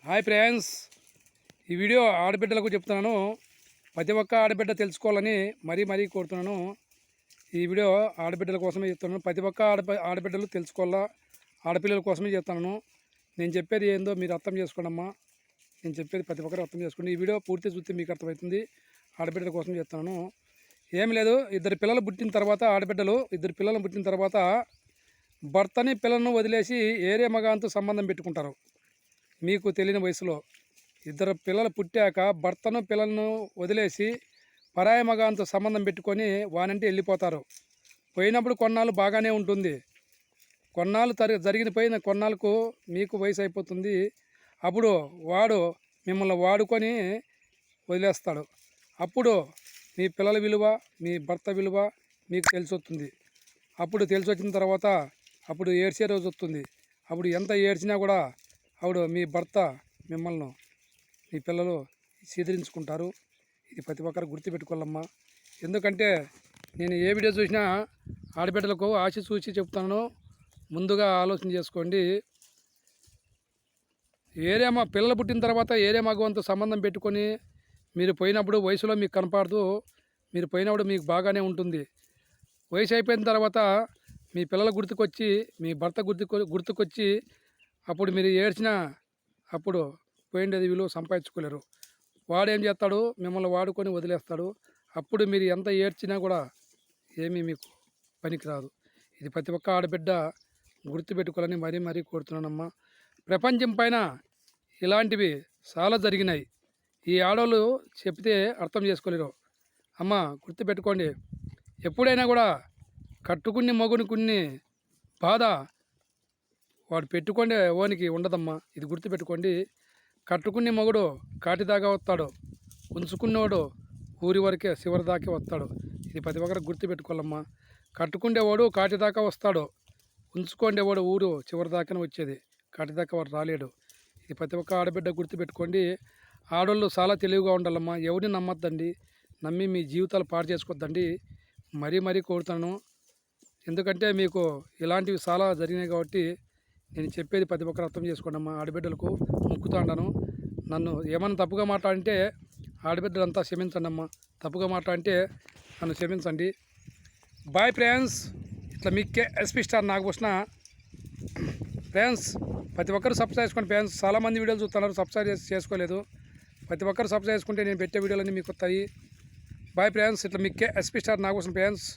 Hi friends, ఈ video ఆడబిడ్డలకు చెప్తున్నాను. ప్రతి ఒక్క ఆడబిడ్డ తెలుసుకోవాలని మరీ కోరుతున్నాను. ఈ వీడియో ఆడబిడ్డల కోసమే చెప్తున్నాను. ప్రతి ఒక్క ఆడబిడ్డలు తెలుసుకోవాలా, ఆడపిల్లల కోసమే చెప్తున్నాను. నేను చెప్పేది ఏందో మీరు అర్థం చేసుకోండమ్మా. నేను చెప్పేది ప్రతి ఒక్కరు అర్థం చేసుకోండి. ఈ వీడియో పూర్తి చూస్తే మీకు అర్థమవుతుంది. ఆడబిడ్డల కోసం చెప్తున్నాను. ఏం లేదు, ఇద్దరు పిల్లలు పుట్టిన తర్వాత ఇద్దరు పిల్లలు పుట్టిన తర్వాత భర్తని పిల్లలను వదిలేసి ఏరే మగాంతో సంబంధం పెట్టుకుంటారు. మీకు తెలియని వయసులో ఇద్దరు పిల్లలు పుట్టాక భర్తను పిల్లలను వదిలేసి పరాయి మగాంతో సంబంధం పెట్టుకొని వానంటే వెళ్ళిపోతారు. పోయినప్పుడు కొన్నాళ్ళు బాగానే ఉంటుంది. కొన్నాళ్ళు పోయిన కొన్నాళ్ళకు మీకు వయసు అయిపోతుంది. అప్పుడు వాడు మిమ్మల్ని వాడుకొని వదిలేస్తాడు. అప్పుడు మీ పిల్లల విలువ, మీ భర్త విలువ మీకు తెలిసి వస్తుంది. అప్పుడు తెలిసి వచ్చిన తర్వాత అప్పుడు ఏడ్చే రోజు వస్తుంది. అప్పుడు ఎంత ఏడ్చినా కూడా అప్పుడు మీ భర్త మిమ్మల్ని, మీ పిల్లలు సీదరించుకుంటారు. ఇది ప్రతి ఒక్కరు గుర్తుపెట్టుకోవాలమ్మా. ఎందుకంటే నేను ఏ వీడియో చూసినా ఆడబిడ్డలకు ఆశ చూసి చెప్తాను. ముందుగా ఆలోచన చేసుకోండి. పిల్లలు పుట్టిన తర్వాత ఏరే మగవంతో సంబంధం పెట్టుకొని మీరు పోయినప్పుడు వయసులో మీకు కనపడదు. మీరు పోయినప్పుడు మీకు బాగానే ఉంటుంది. వయసు అయిపోయిన తర్వాత మీ పిల్లల గుర్తుకొచ్చి, మీ భర్త గుర్తుకొచ్చి అప్పుడు మీరు ఏడ్చినా అప్పుడు పోయిండేది విలువ సంపాదించుకోలేరు. వాడేం చేస్తాడు, మిమ్మల్ని వాడుకొని వదిలేస్తాడు. అప్పుడు మీరు ఎంత ఏడ్చినా కూడా ఏమీ మీకు పనికిరాదు. ఇది ప్రతి ఒక్క ఆడబిడ్డ గుర్తుపెట్టుకోవాలని మరీ కోరుతున్నానమ్మా. ప్రపంచం పైన ఇలాంటివి చాలా జరిగినాయి. ఈ ఆడవాళ్ళు చెప్తే అర్థం చేసుకోలేరు. అమ్మ గుర్తుపెట్టుకోండి, ఎప్పుడైనా కూడా కట్టుకుని మగునుకుని బాధ వాడు పెట్టుకోండి ఓనికి ఉండదమ్మా. ఇది గుర్తుపెట్టుకోండి. కట్టుకునే మగుడు కాటిదాకా వస్తాడు, ఉంచుకునేవాడు ఊరి వరకే చివరి దాకే వస్తాడు. ఇది ప్రతి ఒక్కరు గుర్తుపెట్టుకోవాలమ్మా. కట్టుకుండేవాడు కాటిదాకా వస్తాడు, ఉంచుకోండేవాడు ఊరు చివరి దాకానే వచ్చేది. కాటిదాకా వాడు రాలేడు. ఇది ప్రతి ఒక్క ఆడబిడ్డ గుర్తుపెట్టుకోండి. ఆడవాళ్ళు చాలా తెలివిగా ఉండాలమ్మా. ఎవరిని నమ్మద్దండి. నమ్మి మీ జీవితాలు పాడు చేసుకోవద్దండి. మరీ కోరుతాను. ఎందుకంటే మీకు ఇలాంటివి చాలా జరిగినాయి కాబట్టి నేను చెప్పేది ప్రతి ఒక్కరు అర్థం చేసుకోండి అమ్మా. ఆడబిడ్డలకు మొక్కుతాండాను. నన్ను ఏమైనా తప్పుగా మాట్లాడంటే ఆడబిడ్డలంతా క్షమించండి అమ్మా. తప్పుగా మాట్లాడంటే నన్ను క్షమించండి. Bye friends. ఇట్లా మీకే ఎస్పీ స్టార్ నాగభూషణ. ఫ్రెండ్స్ ప్రతి ఒక్కరు సబ్స్క్రైబ్ చేసుకోండి ఫ్రెండ్స్. చాలామంది వీడియోలు చూస్తున్నారు, సబ్స్క్రైబ్ చేసుకోలేదు. ప్రతి ఒక్కరు సబ్స్క్రైబ్ చేసుకుంటే నేను పెట్టే వీడియోలన్నీ మీకు వస్తాయి. Bye friends. ఇట్లా మీకే ఎస్పీ స్టార్ నాగభూషణ ఫ్రెండ్స్.